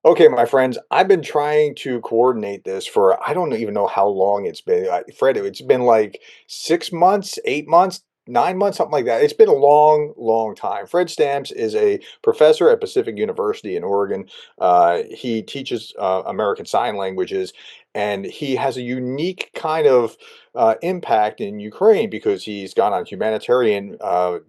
Okay, my friends, I've been trying to coordinate this for I don't even know how long it's been. Fred, it's been like 6 months, 8 months, 9 months, something like that. It's been a long, long time. Fred Stamps is a professor at Pacific University in Oregon. He teaches American Sign Languages, and he has a unique kind of impact in Ukraine because he's gone on humanitarian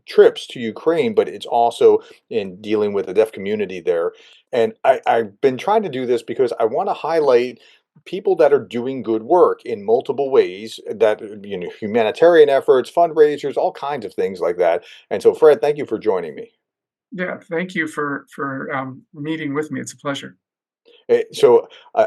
trips to Ukraine, but it's also in dealing with the deaf community there. And I've been trying to do this because I want to highlight people that are doing good work in multiple ways that, humanitarian efforts, fundraisers, all kinds of things like that. And so, Fred, thank you for joining me. Yeah, thank you for meeting with me. It's a pleasure.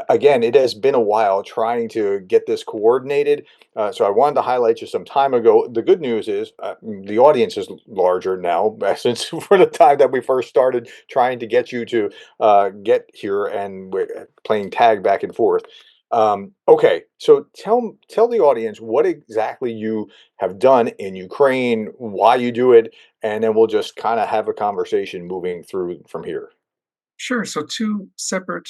Again, it has been a while trying to get this coordinated. So I wanted to highlight you some time ago. The good news is the audience is larger now since for the time that we first started trying to get you to get here and we're playing tag back and forth. Okay, so tell the audience what exactly you have done in Ukraine, why you do it, and then we'll just kind of have a conversation moving through from here. Sure. So two separate,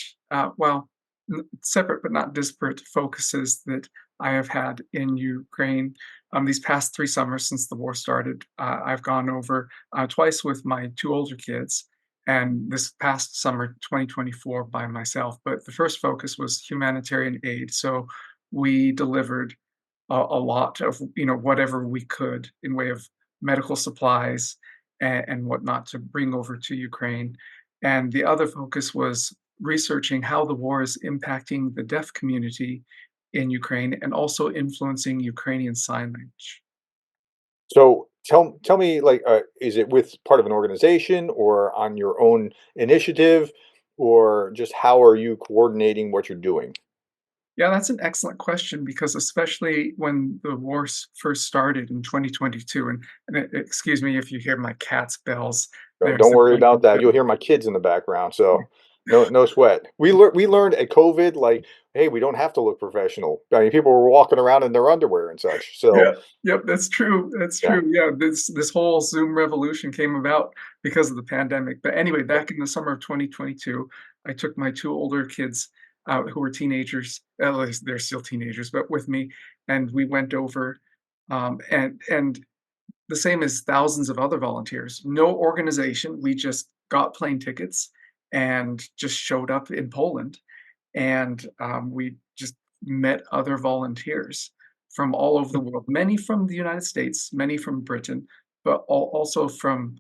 separate but not disparate focuses that I have had in Ukraine these past 3 summers since the war started. I've gone over twice with my two older kids, and this past summer, 2024, by myself. But the first focus was humanitarian aid. So we delivered a lot of whatever we could in way of medical supplies and whatnot to bring over to Ukraine. And the other focus was researching how the war is impacting the deaf community in Ukraine and also influencing Ukrainian Sign Language. So tell me, like, is it with part of an organization or on your own initiative, or just how are you coordinating what you're doing? Yeah, that's an excellent question because especially when the war first started in 2022, excuse me if you hear my cat's bells, they're Don't worry simply about that. You'll hear my kids in the background, so no sweat. We learned at COVID, like, hey, we don't have to look professional. I mean, people were walking around in their underwear and such. So Yeah, yep, that's true, that's yeah. true, yeah, this whole Zoom revolution came about because of the pandemic, but anyway, back in the summer of 2022, I took my 2 older kids out who were teenagers, at least they're still teenagers, but with me, and we went over, and the same as thousands of other volunteers, no organization, we just got plane tickets and just showed up in Poland, and we just met other volunteers from all over the world, many from the United States, many from Britain, but also from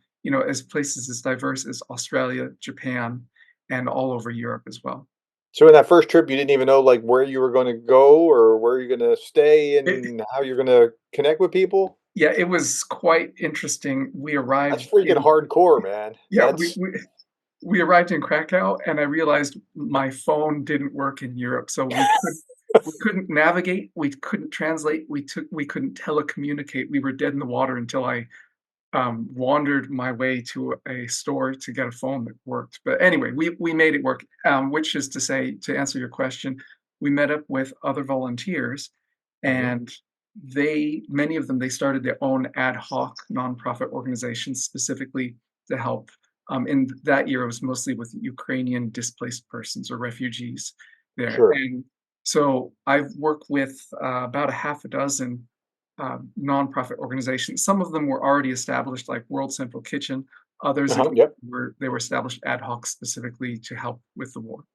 as places as diverse as Australia, Japan, and all over Europe as well. So in that first trip, you didn't even know like where you were going to go or where you're going to stay It, and how you're going to connect with people. yeah, it was quite interesting. We That's arrived freaking in hardcore, man. yeah we arrived in Krakow, and I realized my phone didn't work in Europe, so we couldn't navigate, we couldn't translate, we couldn't telecommunicate. We were dead in the water until I wandered my way to a store to get a phone that worked. But anyway, we made it work. Which is to say, to answer your question, we met up with other volunteers, Mhm. and many of them they started their own ad hoc nonprofit organizations specifically to help. In that year, it was mostly with Ukrainian displaced persons or refugees there, Sure. and so I've worked with about a half a dozen nonprofit organizations. Some of them were already established, like World Central Kitchen. Others, Uh-huh. again, Yep. were established ad hoc specifically to help with the war.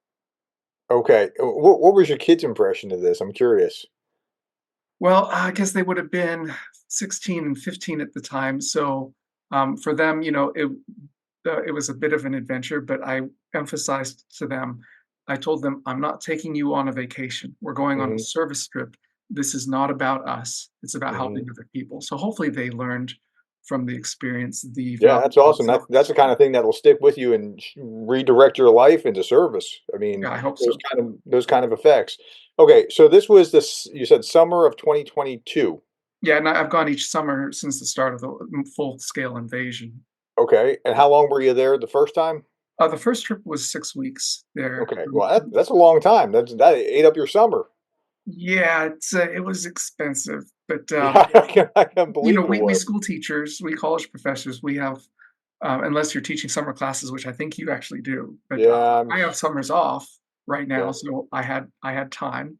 Okay. What was your kid's impression of this? I'm curious. Well, I guess they would have been 16 and 15 at the time. So for them, it was a bit of an adventure, but I emphasized to them, I told them, I'm not taking you on a vacation. We're going on a Mhm. service trip. This is not about us. It's about helping Mhm. other people. So hopefully they learned from the experience the Yeah, value that's of awesome. That's the kind self-respect. of thing that'll stick with you and redirect your life into service. I mean, Yeah, I hope so. those kind of effects. Okay, so this was this you said summer of 2022. Yeah, and I've gone each summer since the start of the full-scale invasion. Okay, and how long were you there the first time? The first trip was 6 weeks there. Okay, well that's a long time. That ate up your summer. Yeah, it was expensive, but Yeah, I can believe it we was. school teachers, we college professors, we have unless you're teaching summer classes, which I think you actually do. But Yeah, I have summers off right now, yeah. so I had time,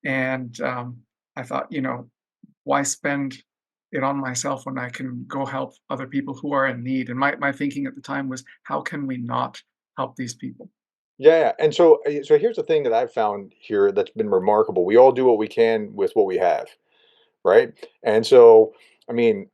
and I thought, why spend it on myself when I can go help other people who are in need? And my thinking at the time was, how can we not help these people? Yeah, and so here's the thing that I've found here that's been remarkable. We all do what we can with what we have, right? And so, I mean,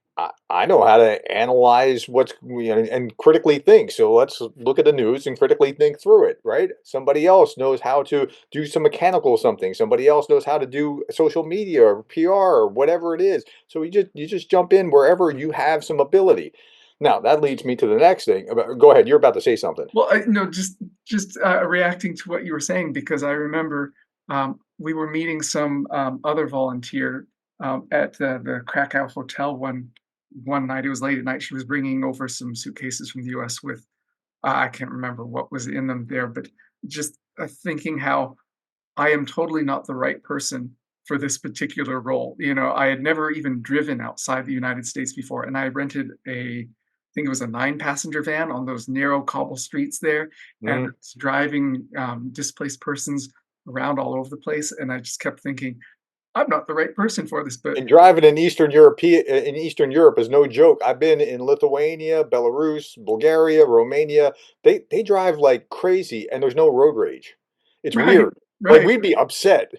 I know how to analyze and critically think. So let's look at the news and critically think through it, right? Somebody else knows how to do some mechanical something. Somebody else knows how to do social media or PR or whatever it is. So you just jump in wherever you have some ability. Now that leads me to the next thing. Go ahead. You're about to say something. Well, no, just reacting to what you were saying because I remember we were meeting some other volunteer at the Krakow hotel one night. It was late at night. She was bringing over some suitcases from the U.S. with I can't remember what was in them there, but just thinking how I am totally not the right person for this particular role. I had never even driven outside the United States before, and I rented I think it was a 9-passenger van on those narrow cobble streets there, and Mhm. it's driving displaced persons around all over the place. And I just kept thinking, I'm not the right person for this, but And driving in Eastern Europe is no joke. I've been in Lithuania, Belarus, Bulgaria, Romania. They drive like crazy, and there's no road rage. It's right, weird. Like right. we'd be upset.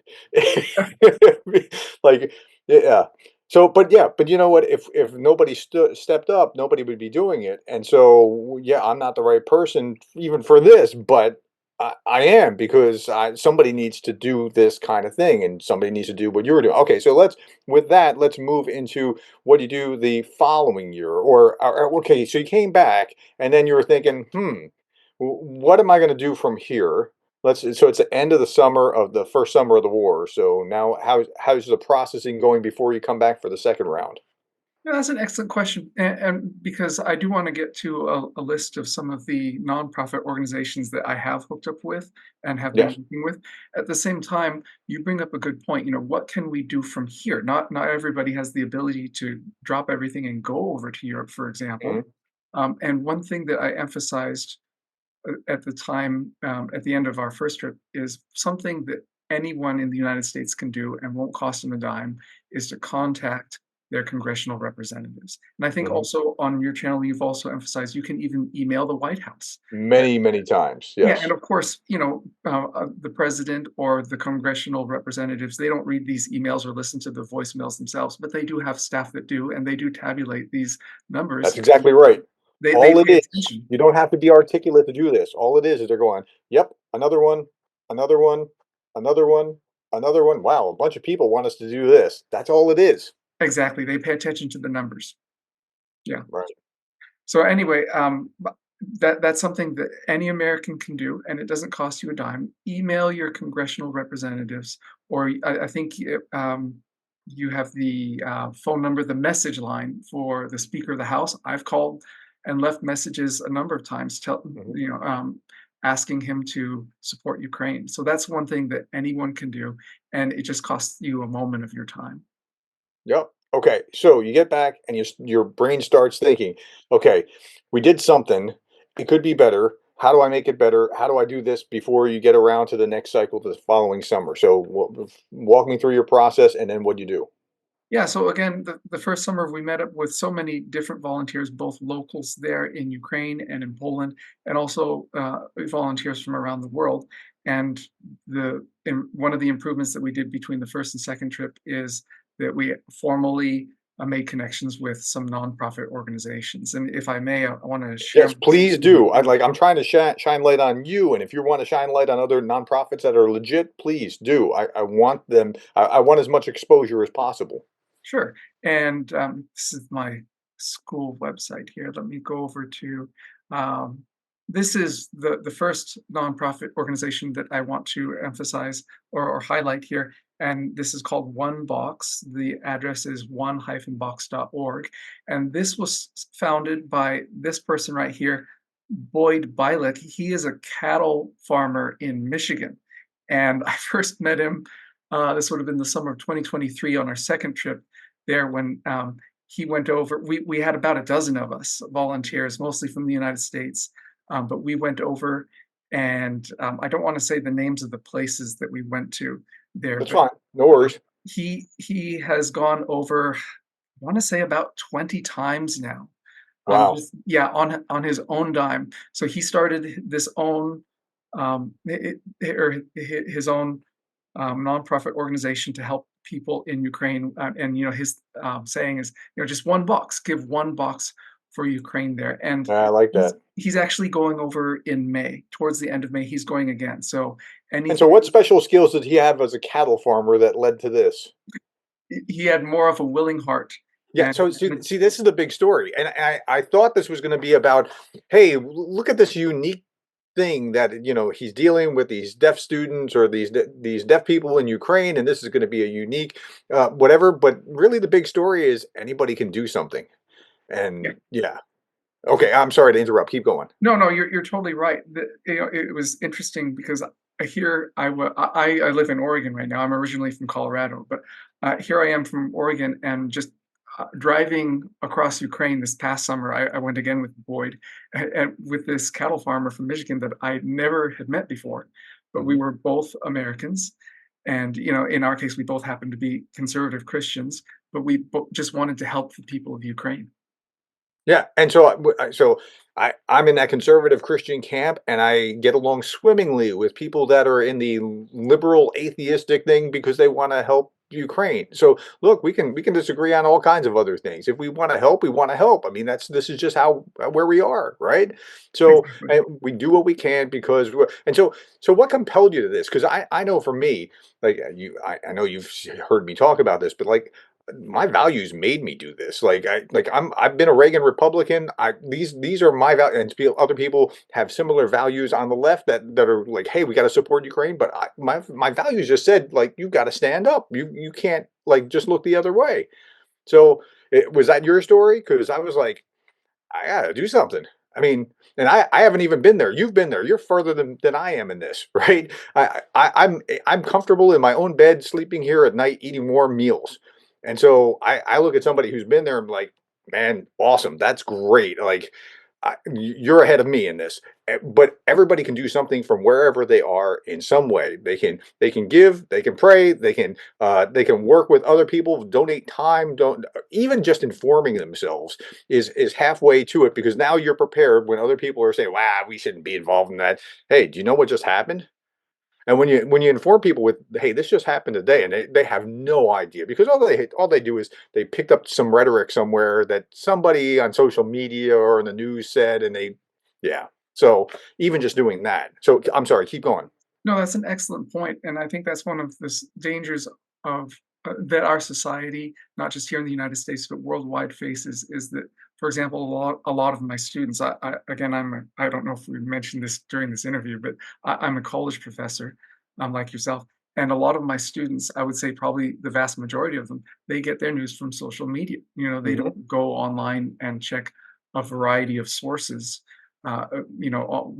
Like yeah. So, but you know what? If nobody stepped up, nobody would be doing it. And so, yeah, I'm not the right person even for this, but I am because somebody needs to do this kind of thing, and somebody needs to do what you were doing. Okay, so let's move into what you do the following year, okay, so you came back, and then you were thinking, what am I going to do from here? So it's the end of the summer of the first summer of the war. So now, how's the processing going before you come back for the second round? Yeah, that's an excellent question, and because I do want to get to a list of some of the nonprofit organizations that I have hooked up with and have been Yes. working with. At the same time, you bring up a good point. What can we do from here? Not everybody has the ability to drop everything and go over to Europe, for example. Mhm. And one thing that I emphasized at the time, at the end of our first trip, is something that anyone in the United States can do and won't cost them a dime is to contact their congressional representatives. And I think Mhm. also on your channel, you've also emphasized you can even email the White House. Many, many times. Yeah, and Yes. of course, the president or the congressional representatives, they don't read these emails or listen to the voicemails themselves, but they do have staff that do, and they do tabulate these That's numbers. exactly right. They All it pay is, attention. you don't have to be articulate to do this. All it is they're going, "Yep, another one, another one, another one, another one. Wow, a bunch of people want us to do this." That's all it is. Exactly, they pay attention to the numbers. Yeah. Right. So anyway, that's something that any American can do, and it doesn't cost you a dime. Email your congressional representatives, or I think you have the phone number, the message line for the Speaker of the House. I've called and left messages a number of times, Mhm. asking him to support Ukraine. So that's one thing that anyone can do, and it just costs you a moment of your time. Yep. Okay, so you get back and your brain starts thinking, "Okay, we did something. It could be better. How do I make it better? How do I do this before you get around to the next cycle the following summer?" So walk me through your process and then what you do. Yeah, so again, the first summer we met up with so many different volunteers, both locals there in Ukraine and in Poland, and also volunteers from around the world. And one of the improvements that we did between the first and second trip is that we formally made connections with some nonprofit organizations. And if I may, I want to share Yes, my please screen do. here. I'm trying to shine light on you, and if you want to shine light on other nonprofits that are legit, please do. I want them. I want as much exposure as possible. Sure. And this is my school website here. Let me go over to um, this is the first nonprofit organization that I want to emphasize or highlight here. And this is called One Box. The address is one-box.org. And this was founded by this person right here, Boyd Byelich. He is a cattle farmer in Michigan. And I first met him, this would have been the summer of 2023 on our second trip there when he went over. We had about a dozen of us volunteers, mostly from the United States, but we went over, and I don't want to say the names of the places that we went to there, That's but fine. No worries. he has gone over, I want to say about 20 times now. Wow. Just yeah, on his own dime. So he started this own his own nonprofit organization to help people in Ukraine. And his saying is, just 1 box, give 1 box for Ukraine there. And Yeah, I like he's that. he's actually going over in May, towards the end of May. He's going again. So And so anything, what special skills did he have as a cattle farmer that led to this? he had more of a willing heart, Yeah, and so see, this is the big story, and I thought this was going to be about, hey, look at this unique thing that he's dealing with these deaf students or these deaf people in Ukraine, and this is going to be a unique whatever. But really, the big story is anybody can do something, yeah. and yeah, okay. I'm sorry to interrupt. Keep going. No, no, you're totally right. It was interesting because I live in Oregon right now. I'm originally from Colorado, but here I am from Oregon, and just driving across Ukraine this past summer. I went again with Boyd, and with this cattle farmer from Michigan that I never had met before, but we Mhm. were both Americans, and in our case, we both happened to be conservative Christians, but we just wanted to help the people of Ukraine. Yeah, and so I'm in that conservative Christian camp, and I get along swimmingly with people that are in the liberal atheistic thing because they want to help Ukraine. So look, we can disagree on all kinds of other things. If we want to help, we want to help. I mean, this is just how where we are, right? So Exactly. and we do what we can because so what compelled you to this? Because I know for me, like I know you've heard me talk about this, but like my values made me do this. I've been a Reagan Republican. These are my values, and other people have similar values on the left that are like, hey, we got to support Ukraine. But my values just said like you got to stand up. You can't like just look the other way. So was that your story? Because I was like, I gotta do something. I mean, and I haven't even been there. You've been there. You're further than I am in this, right? I'm comfortable in my own bed, sleeping here at night, eating warm meals. And so I look at somebody who's been there and I'm like, man, awesome. That's great. Like you're ahead of me in this. But everybody can do something from wherever they are in some way. They can give, they can pray, they can work with other people, donate time, don't even just informing themselves is halfway to it because now you're prepared when other people are saying, "Wow, we shouldn't be involved in that." Hey, do you know what just happened? And when you inform people with, "Hey, this just happened today," and they have no idea because all they do is they picked up some rhetoric somewhere that somebody on social media or in the news said, and yeah. So even just doing that. So I'm sorry, keep going. No, that's an excellent point, and I think that's one of the dangers of that our society, not just here in the United States but worldwide, faces. Is that, for example, a lot of my students. Again, I don't know if we mentioned this during this interview, but I'm a college professor, like yourself, and a lot of my students, I would say probably the vast majority of them, they get their news from social media. They Hmm. don't go online and check a variety of sources.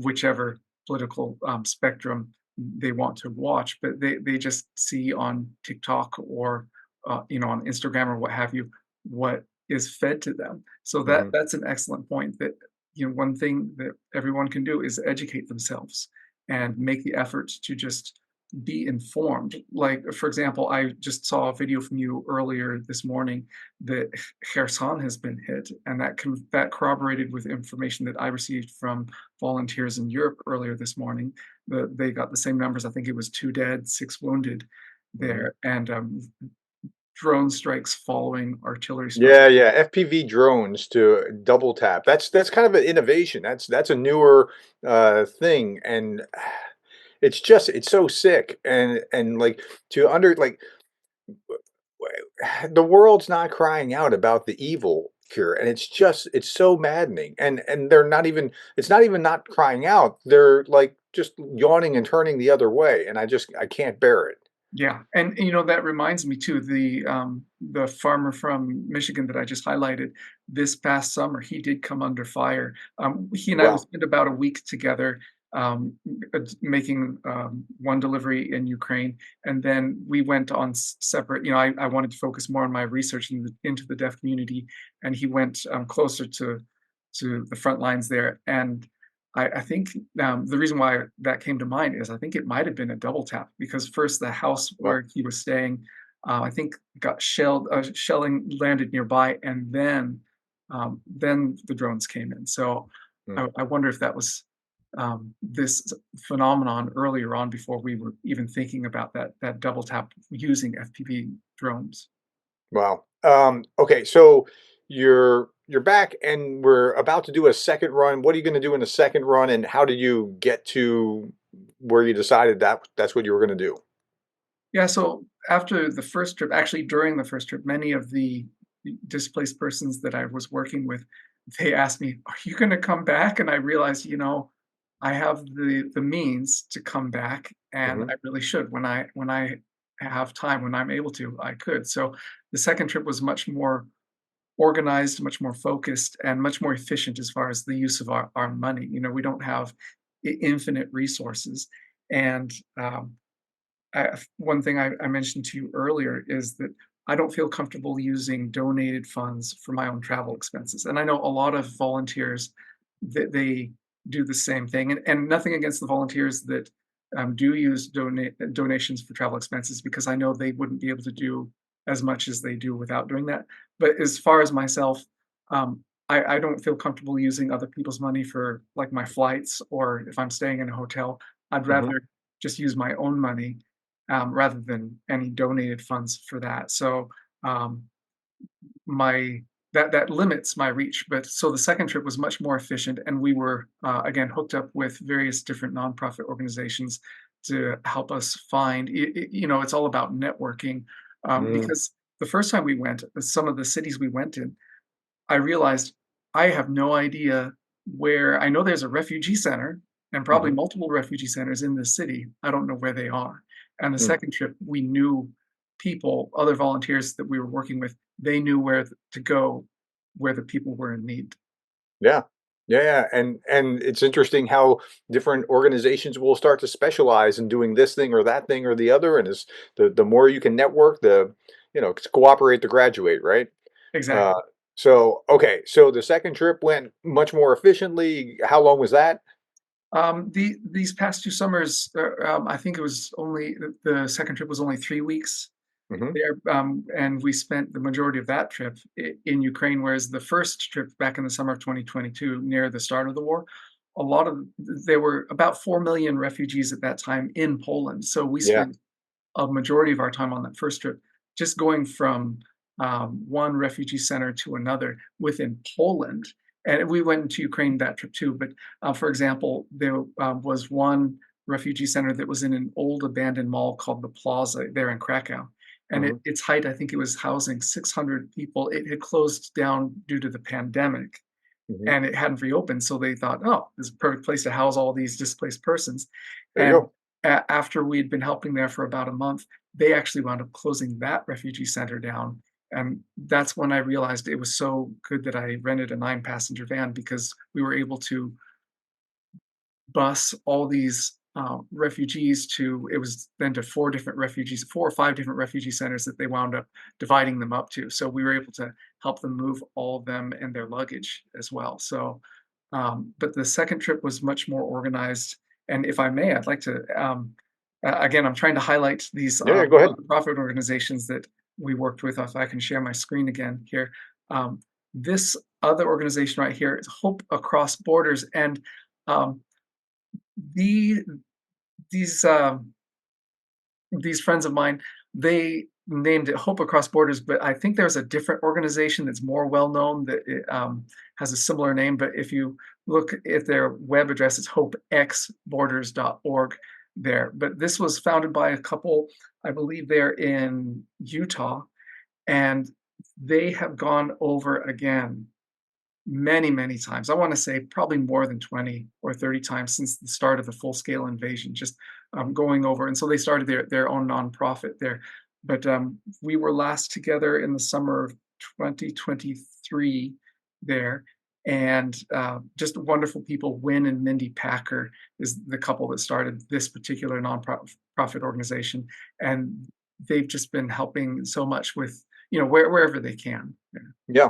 Whichever political spectrum they want to watch, but they just see on TikTok or on Instagram or what have you, what is fed to them. So Hmm. that's an excellent point. That one thing that everyone can do is educate themselves and make the effort to just be informed. Like, for example, I just saw a video from you earlier this morning that Kherson has been hit, and that corroborated with information that I received from volunteers in Europe earlier this morning. They got the same numbers. I think it was 2 dead, 6 wounded Hmm. there, and drone strikes following artillery strikes. Yeah, yeah. FPV drones to double tap. That's kind of an innovation. That's a newer thing, and it's so sick and like to under like the world's not crying out about the evil here, and it's so maddening, and they're not even it's not even not crying out. They're like just yawning and turning the other way, and I can't bear it. Yeah, and that reminds me too, the farmer from Michigan that I just highlighted, this past summer, he did come under fire. He and I, we Wow. spent about a week together, um, making one delivery in Ukraine, and then we went on separate. I wanted to focus more on my research into the deaf community, and he went closer to the front lines there. And I think the reason why that came to mind is I think it might have been a double tap because first the house Well, where he was staying, I think got shelled, shelling landed nearby, and then the drones came in. So mm, I wonder if that was this phenomenon earlier on before we were even thinking about that double tap using FPV drones. wow. Okay, so you're back and we're about to do a second run. What are you going to do in the second run, and how did you get to where you decided that that's what you were going to do? Yeah, so after the first trip, actually during the first trip, many of the displaced persons that I was working with, they asked me, "Are you going to come back?" And I realized, I have the means to come back, and Hmm. I really should when I have time, when I'm able to, I could. So the second trip was much more organized, much more focused, and much more efficient as far as the use of our money. We don't have infinite resources, and one thing I mentioned to you earlier is that I don't feel comfortable using donated funds for my own travel expenses. And I know a lot of volunteers that they do the same thing. And nothing against the volunteers that do use donations for travel expenses because I know they wouldn't be able to do as much as they do without doing that. But as far as myself, I don't feel comfortable using other people's money for like my flights or if I'm staying in a hotel. I'd Hmm. rather just use my own money rather than any donated funds for that. So um, my that limits my reach. But so the second trip was much more efficient, and we were again hooked up with various different nonprofit organizations to help us find. It's all about networking Mm, because the first time we went, some of the cities we went in, I realized I have no idea where. I know there's a refugee center and probably hmm. multiple refugee centers in the city. I don't know where they are. And the Mm. second trip, we knew people, other volunteers that we were working with, they knew where to go where the people were in need. Yeah. Yeah, yeah, and it's interesting how different organizations will start to specialize in doing this thing or that thing or the other, and as the more you can network, the cooperate to graduate, right? Uh, Exactly. so okay, so the second trip went much more efficiently. How long was that? These past 2 summers, I think it was only the second trip was only 3 weeks Hmm. there, and we spent the majority of that trip in Ukraine, whereas the first trip back in the summer of 2022, near the start of the war, a lot of there were about 4 million refugees at that time in Poland. So we Yeah. spent a majority of our time on that first trip just going from one refugee center to another within Poland. And we went into Ukraine that trip too. But for example, there was one refugee center that was in an old abandoned mall called the Plaza there in Krakow. And Hmm. its height, I think it was housing 600 people. It had closed down due to the pandemic Hmm. and it hadn't reopened. So they thought, oh, this is a perfect place to house all these displaced persons. There you And go. after we'd been helping there for about a month, they actually wound up closing that refugee center down. And that's when I realized it was so good that I rented a 9-passenger van because we were able to bus all these refugees to it was then to 4 or 5 different refugee centers that they wound up dividing them up to. So we were able to help them move all of them and their luggage as well. So but the second trip was much more organized. And if I may, I'd like to again, I'm trying to highlight these Yeah, yeah, go ahead. nonprofit organizations that we worked with. If I can share my screen again here, um, this other organization right here is Hope Across Borders, and um, the these these friends of mine, they named it Hope Across Borders, but I think there's a different organization that's more well known that has a similar name. But if you look at their web address, it's hopexborders.org there. But this was founded by a couple, I believe they're in Utah, and they have gone over again many, many times. I want to say probably more than 20 or 30 times since the start of the full-scale invasion, just going over. And so they started their own nonprofit there. But we were last together in the summer of 2023 there. and just wonderful people. Wynn and Mindy Packer is the couple that started this particular nonprofit organization, and they've just been helping so much with wherever they can. Yeah. Yeah.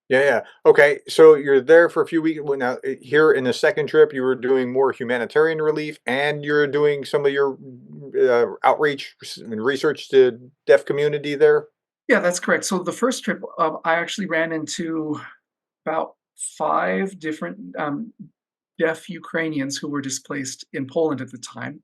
Yeah, yeah. Okay, so you're there for a few weeks. Well, now, here in the second trip, you were doing more humanitarian relief, and you're doing some of your outreach and research to deaf community there. Yeah, that's correct. So the first trip, I actually ran into about five different deaf Ukrainians who were displaced in Poland at the time.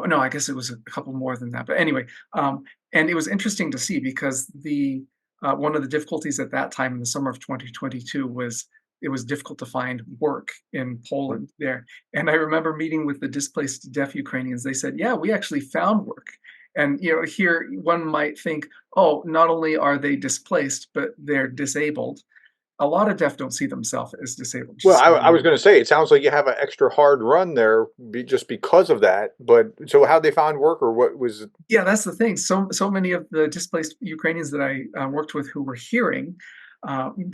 No, I guess it was a couple more than that. But anyway, and it was interesting to see because the one of the difficulties at that time in the summer of 2022 was it was difficult to find work in Poland there. And I remember meeting with the displaced deaf Ukrainians. They said, "Yeah, we actually found work." And here one might think, "Oh, not only are they displaced, but they're disabled." A lot of deaf don't see themselves as disabled. Well, Just I was going to say, it sounds like you have an extra hard run there just because of that. But so, how they found work, or what was? Yeah, that's the thing. So many of the displaced Ukrainians that I worked with who were hearing,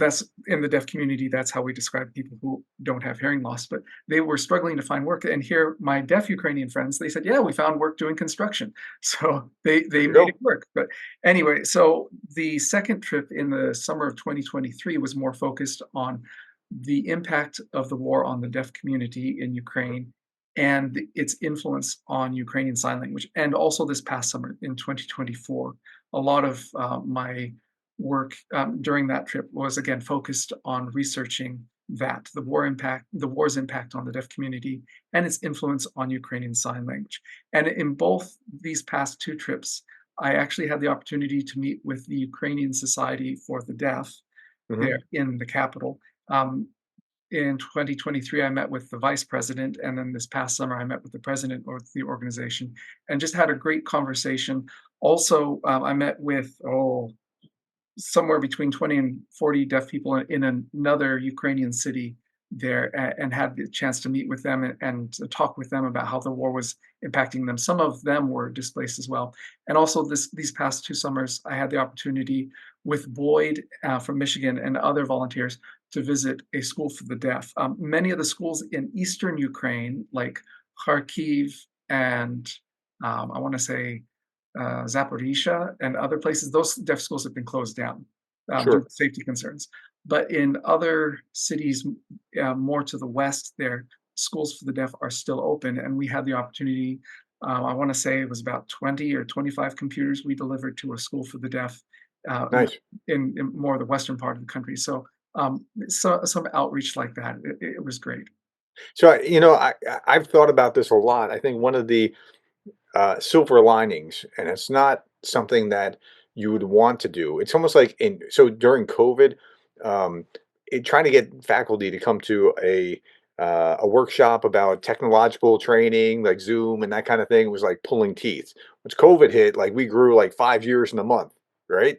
that's in the deaf community. That's how we describe people who don't have hearing loss. But they were struggling to find work. And here, my deaf Ukrainian friends, they said, "Yeah, we found work doing construction." So they There you made it go. work. But anyway, so the second trip in the summer of 2023 was more focused on the impact of the war on the deaf community in Ukraine and its influence on Ukrainian Sign Language. And also this past summer in 2024, a lot of my work during that trip was again focused on researching that the war's impact on the deaf community, and its influence on Ukrainian Sign Language. And in both these past two trips, I actually had the opportunity to meet with the Ukrainian Society for the Deaf there Hmm. in the capital. Um, in 2023, I met with the vice president, and then this past summer, I met with the president of the organization and just had a great conversation. Also, I met with somewhere between 20 and 40 deaf people in another Ukrainian city there, and had the chance to meet with them and to talk with them about how the war was impacting them. Some of them were displaced as well. And also these past two summers, I had the opportunity with Boyd from Michigan and other volunteers to visit a school for the deaf. Many of the schools in eastern Ukraine, like Kharkiv and I want to say Zaporizhia and other places, those deaf schools have been closed down due Sure. to safety concerns. But in other cities, more to the west, there schools for the deaf are still open, and we had the opportunity. I want to say it was about 20 or 25 computers we delivered to a school for the deaf Nice. in more of the western part of the country. So some outreach like that, it was great. So, I've thought about this a lot. I think one of the silver linings, and it's not something that you would want to do. It's almost like during COVID, um, trying to get faculty to come to a workshop about technological training, like Zoom and that kind of thing, was like pulling teeth. Once COVID hit, like we grew like 5 years in a month, right?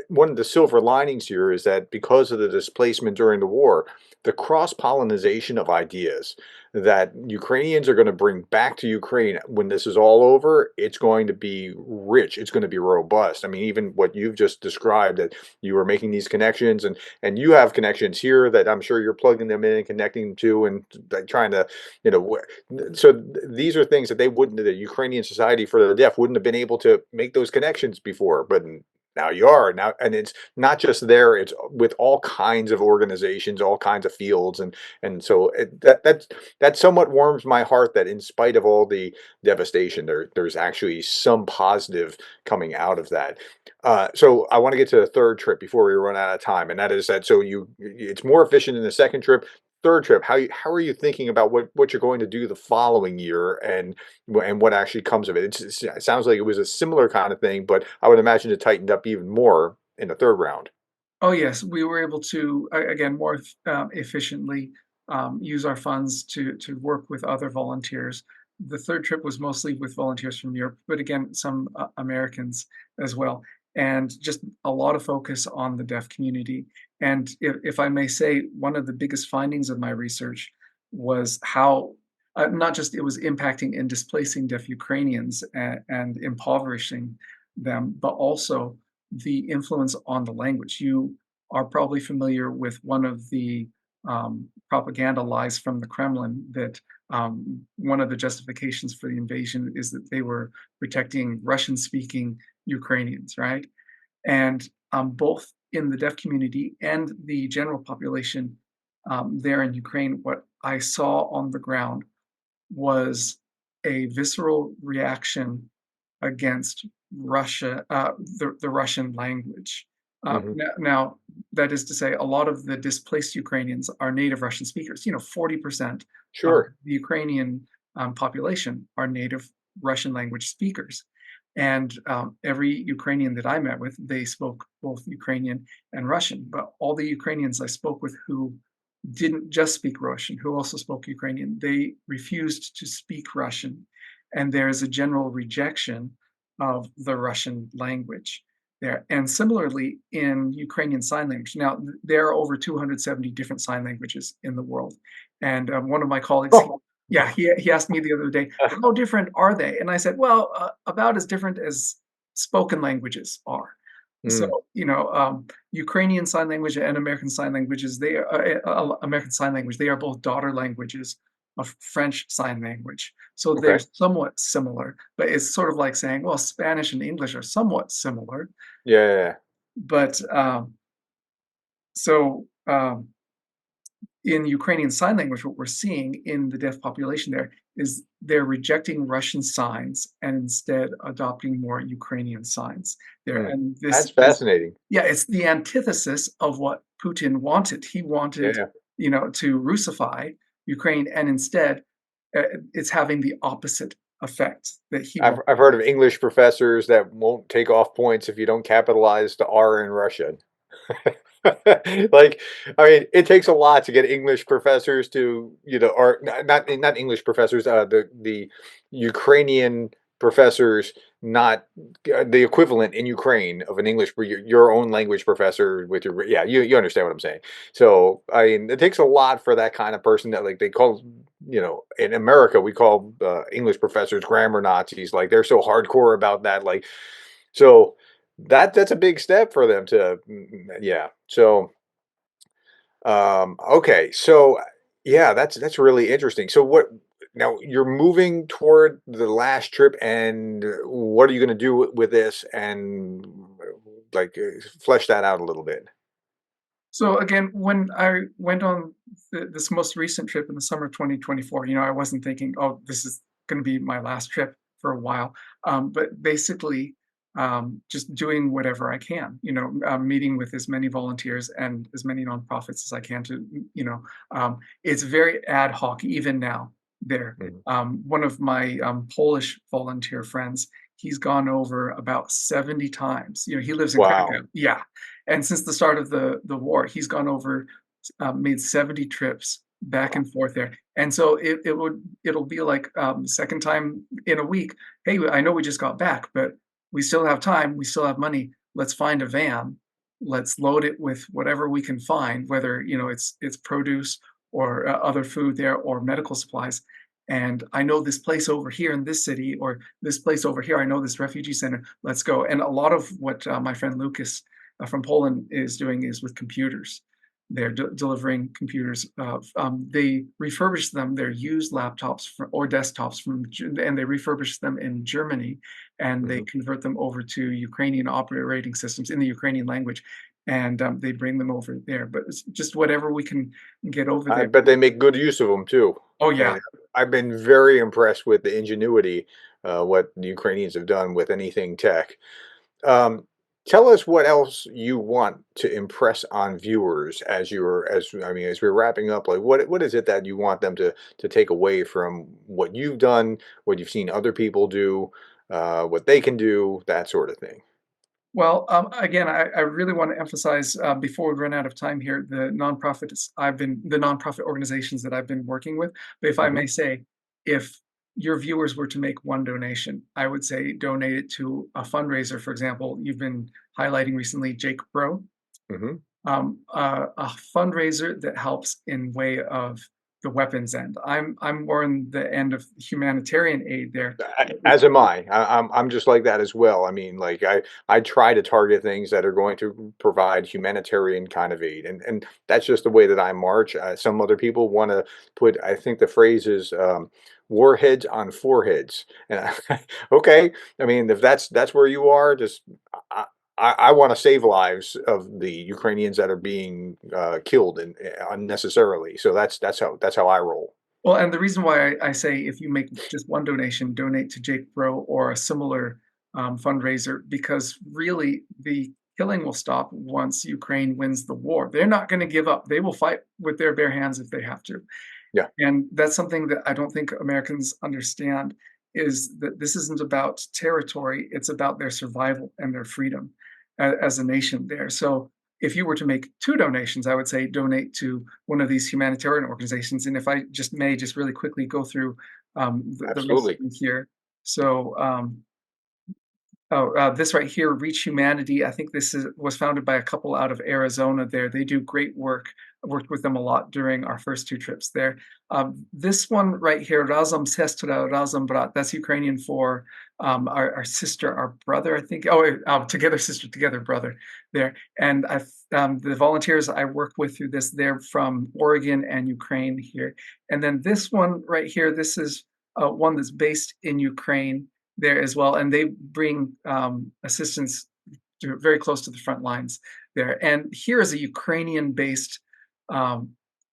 One of the silver linings here is that because of the displacement during the war, the cross-pollination of ideas that Ukrainians are going to bring back to Ukraine when this is all over, it's going to be rich. It's going to be robust. I mean, even what you've just described, that you were making these connections, and you have connections here that I'm sure you're plugging them in and connecting them to, and like trying to, you know, these are things that the Ukrainian Society for the Deaf wouldn't have been able to make those connections before, but now you are now, and it's not just there; it's with all kinds of organizations, all kinds of fields, and so that somewhat warms my heart that in spite of all the devastation, there's actually some positive coming out of that. So I want to get to the third trip before we run out of time, and that is that. So it's more efficient in the second trip. Third trip, how are you thinking about what you're going to do the following year, and what actually comes of it? It sounds like it was a similar kind of thing, but I would imagine it tightened up even more in the third round. Oh, yes, we were able to, again, more efficiently use our funds to work with other volunteers. The third trip was mostly with volunteers from Europe, but again, some Americans as well, and just a lot of focus on the deaf community. And if I may say, one of the biggest findings of my research was how not just it was impacting and displacing deaf Ukrainians and impoverishing them, but also the influence on the language. You are probably familiar with one of the propaganda lies from the Kremlin that one of the justifications for the invasion is that they were protecting Russian-speaking Ukrainians, right? And both in the deaf community and the general population there in Ukraine, what I saw on the ground was a visceral reaction against Russia, the Russian language. Hmm. Now, that is to say, a lot of the displaced Ukrainians are native Russian speakers. 40% of Sure. the Ukrainian population are native Russian language speakers. And every Ukrainian that I met with, they spoke both Ukrainian and Russian. But all the Ukrainians I spoke with who didn't just speak Russian, who also spoke Ukrainian, they refused to speak Russian. And there is a general rejection of the Russian language there. And similarly, in Ukrainian Sign Language, now there are over 270 different sign languages in the world. And one of my colleagues, yeah, he asked me the other day, how different are they? And I said, well, about as different as spoken languages are. So, Mm, Ukrainian Sign Language and American Sign Languages, American Sign Language, they are both daughter languages of French Sign Language. So they're okay. somewhat similar, but it's sort of like saying, well, Spanish and English are somewhat similar, Yeah, yeah, yeah. but so in Ukrainian Sign Language, what we're seeing in the deaf population there is they're rejecting Russian signs and instead adopting more Ukrainian signs there. Mm. And That's this is, fascinating. yeah, it's the antithesis of what Putin wanted. He wanted, Yeah. to Russify Ukraine, and instead, it's having the opposite effect that he I've wants. I've heard of English professors that won't take off points if you don't capitalize the R in Russian. Like, I mean, it takes a lot to get English professors to, or not English professors, the Ukrainian professors, not the equivalent in Ukraine of an English, your own language professor with your, yeah, you understand what I'm saying. So, I mean, it takes a lot for that kind of person that, like, they call, in America, we call English professors grammar Nazis. Like, they're so hardcore about that. Like, so that's a big step for them to, yeah. So, okay. So, yeah, that's really interesting. So what now you're moving toward the last trip, and what are you going to do with this, and like flesh that out a little bit. So again, when I went on this most recent trip in the summer of 2024, I wasn't thinking, oh, this is going to be my last trip for a while. But basically, just doing whatever I can, meeting with as many volunteers and as many nonprofits as I can to, it's very ad hoc even now there. Mhm. One of my Polish volunteer friends, he's gone over about 70 times. He lives in Wow. Krakow. Yeah, and since the start of the war, he's gone over, made 70 trips back and forth there. And so it'll be like the second time in a week. Hey, I know we just got back, but we still have time. We still have money. Let's find a van. Let's load it with whatever we can find, whether it's produce or other food there or medical supplies. And I know this place over here in this city, or this place over here. I know this refugee center. Let's go. And a lot of what my friend Lucas from Poland is doing is with computers. They're delivering computers. They refurbish them. They're used laptops or desktops and they refurbish them in Germany, and they Mhm. convert them over to Ukrainian operating systems in the Ukrainian language, and they bring them over there. But it's just whatever we can get over I there. bet they make good use of them too. Oh yeah. And I've been very impressed with the ingenuity, what the Ukrainians have done with anything tech. Um, Tell us what else you want to impress on viewers as we're wrapping up. Like, what is it that you want them to take away from what you've done, what you've seen other people do, what they can do, that sort of thing. Well, again, I really want to emphasize before we run out of time here, the nonprofit organizations that I've been working with. But if I Hmm. may say, if your viewers were to make one donation, I would say donate it to a fundraiser. For example, you've been highlighting recently Jake Bro, Hmm. a fundraiser that helps in way of the weapons end. I'm more in the end of humanitarian aid there. If As am I. I'm just like that as well. I mean, like I try to target things that are going to provide humanitarian kind of aid, and that's just the way that I march. Some other people want to put. I think the phrase is warheads on foreheads. And okay, I mean, if that's where you are, just I, I want to save lives of the Ukrainians that are being killed and unnecessarily. So that's how I roll. Well, and the reason why I say if you make just one donation, donate to Jake Bro or a similar fundraiser, because really the killing will stop once Ukraine wins the war. They're not going to give up. They will fight with their bare hands if they have to. Yeah, And that's something that I don't think Americans understand is that this isn't about territory, it's about their survival and their freedom as a nation there. So if you were to make two donations, I would say donate to one of these humanitarian organizations. And if I just may just really quickly go through the rest of absolutely. them here. So this right here, Reach Humanity. I think was founded by a couple out of Arizona there. They do great work. I worked with them a lot during our first two trips there. This one right here, Razom Sestra, Razom Brat, that's Ukrainian for our sister, our brother, I think. Oh, together sister, together brother there. And the volunteers I work with through this, they're from Oregon and Ukraine here. And then this one right here, this is one that's based in Ukraine there as well, and they bring assistance very close to the front lines there. And here is a Ukrainian-based um,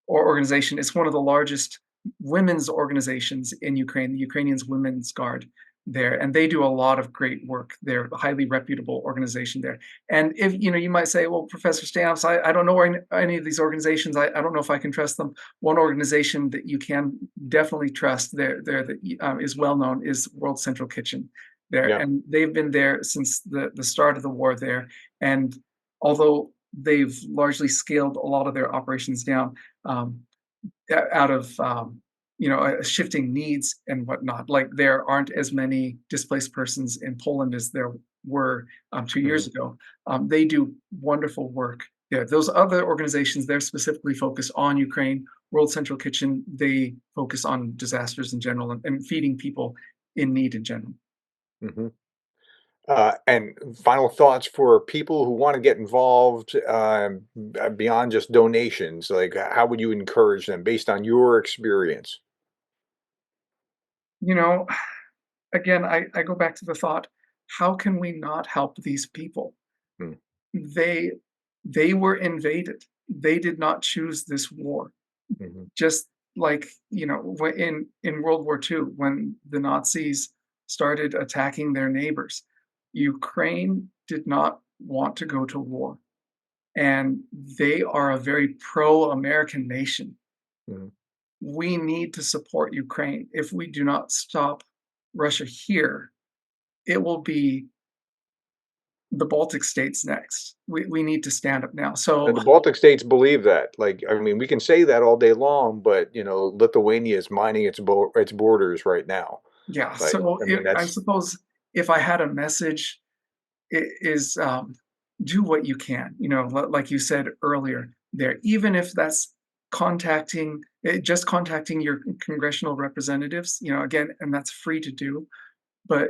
organization. It's one of the largest women's organizations in Ukraine, the Ukrainians Women's Guard there, and they do a lot of great work. They're a highly reputable organization there. And if you might say, well, Professor Stamps, I don't know any of these organizations. I don't know if I can trust them. One organization that you can definitely trust there that is well known is World Central Kitchen there, Yeah. and they've been there since the start of the war there. And although they've largely scaled a lot of their operations down, um, out of shifting needs and whatnot. Like there aren't as many displaced persons in Poland as there were 2 years Mhm. ago. They do wonderful work there. Those other organizations, they're specifically focused on Ukraine. World Central Kitchen, they focus on disasters in general and feeding people in need in general. Mhm. And final thoughts for people who want to get involved beyond just donations. Like, how would you encourage them based on your experience? You know, again, I go back to the thought, how can we not help these people? Mm, They they were invaded. They did not choose this war. mhm. Just like, in World War II, when the Nazis started attacking their neighbors, Ukraine did not want to go to war, and they are a very pro-American nation. Mhm. We need to support Ukraine. If we do not stop Russia here, it will be the Baltic states next. We need to stand up now. And So the Baltic states believe that. Like, I mean, we can say that all day long, but Lithuania is mining its borders right now. yeah, Like, so I mean, I that's suppose if I had a message, it is do what you can. Like you said earlier, there, even if that's just contacting your congressional representatives. Again, and that's free to do. But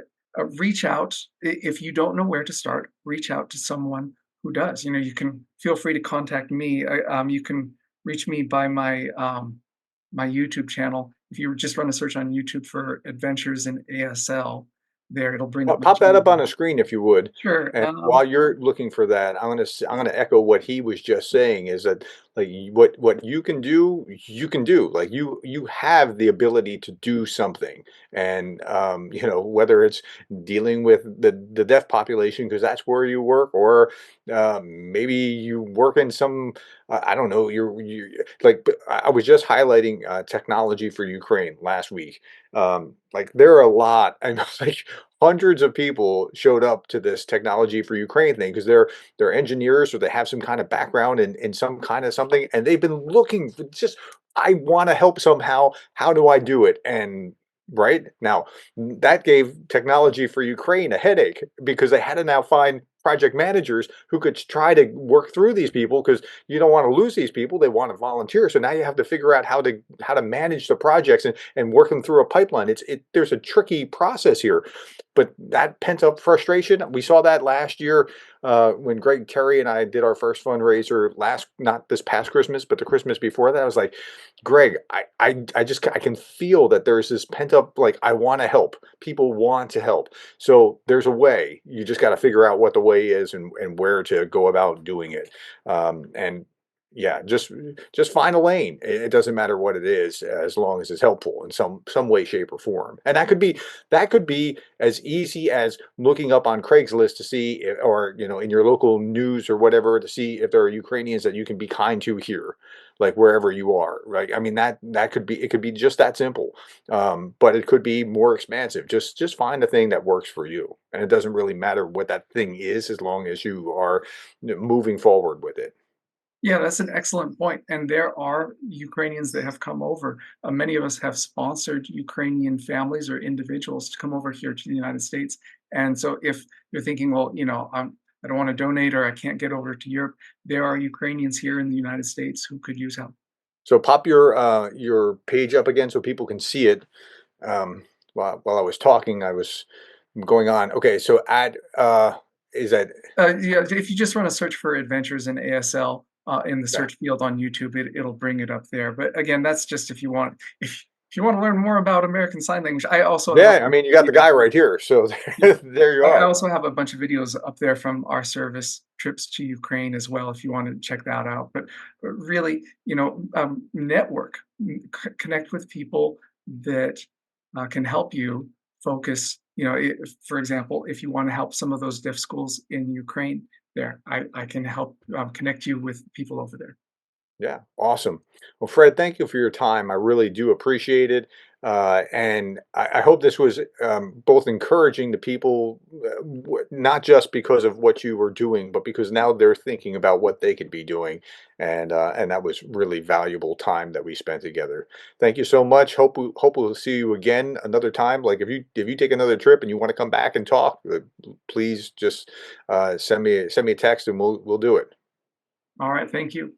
reach out if you don't know where to start. Reach out to someone who does. You can feel free to contact me. You can reach me by my YouTube channel. If you just run a search on YouTube for Adventures in ASL, there it'll bring up my pop that channel. up on a screen if you would. Sure. And while you're looking for that, I'm gonna echo what he was just saying is that like what you can do, you can do. Like you have the ability to do something. And whether it's dealing with the deaf population because that's where you work, or maybe you work in some I don't know, you like I was just highlighting technology for Ukraine last week. Like there are a lot, I know, like hundreds of people showed up to this technology for Ukraine thing because they're engineers or they have some kind of background in some kind of something, and they've been looking for just I want to help somehow. How do I do it? And right now, that gave technology for Ukraine a headache because they had to now find project managers who could try to work through these people because you don't want to lose these people. They want to volunteer. So now you have to figure out how to manage the projects and work them through a pipeline. There's a tricky process here. But that pent up frustration, we saw that last year when Greg Terry and I did our first fundraiser not this past Christmas, but the Christmas before that. I was like, Greg, I can feel that there's this pent up, like, I want to help. People want to help. So there's a way. You just got to figure out what the way is and where to go about doing it. And yeah, just find a lane. It doesn't matter what it is, as long as it's helpful in some way, shape, or form. And that could be as easy as looking up on Craigslist to see, or in your local news or whatever, to see if there are Ukrainians that you can be kind to here, like wherever you are. Right? I mean, it could be just that simple. But it could be more expansive. Just find a thing that works for you, and it doesn't really matter what that thing is, as long as you are moving forward with it. Yeah, that's an excellent point. And there are Ukrainians that have come over. Many of us have sponsored Ukrainian families or individuals to come over here to the United States. And so if you're thinking, well, I don't want to donate or I can't get over to Europe, there are Ukrainians here in the United States who could use help. So pop your page up again so people can see it. While I was talking, I was going on. Okay, so add is that Yeah, if you just run a search for Adventures in ASL in the yeah. search field on YouTube, it'll bring it up there. But again, that's just if you want to learn more about American Sign Language. I also have a Yeah, I bunch mean, you of got the videos. guy right here, so Yeah, there you I are. also have a bunch of videos up there from our service trips to Ukraine as well, if you want to check that out. But really, network, connect with people that can help you focus. For example, if you want to help some of those deaf schools in Ukraine, I can help connect you with people over there. Yeah, awesome. Well, Fred, thank you for your time. I really do appreciate it. And I hope this was both encouraging to people, not just because of what you were doing, but because now they're thinking about what they could be doing. And that was really valuable time that we spent together. Thank you so much. Hope we'll see you again another time. Like if you take another trip and you want to come back and talk, please just send me a text and we'll do it. All right, thank you.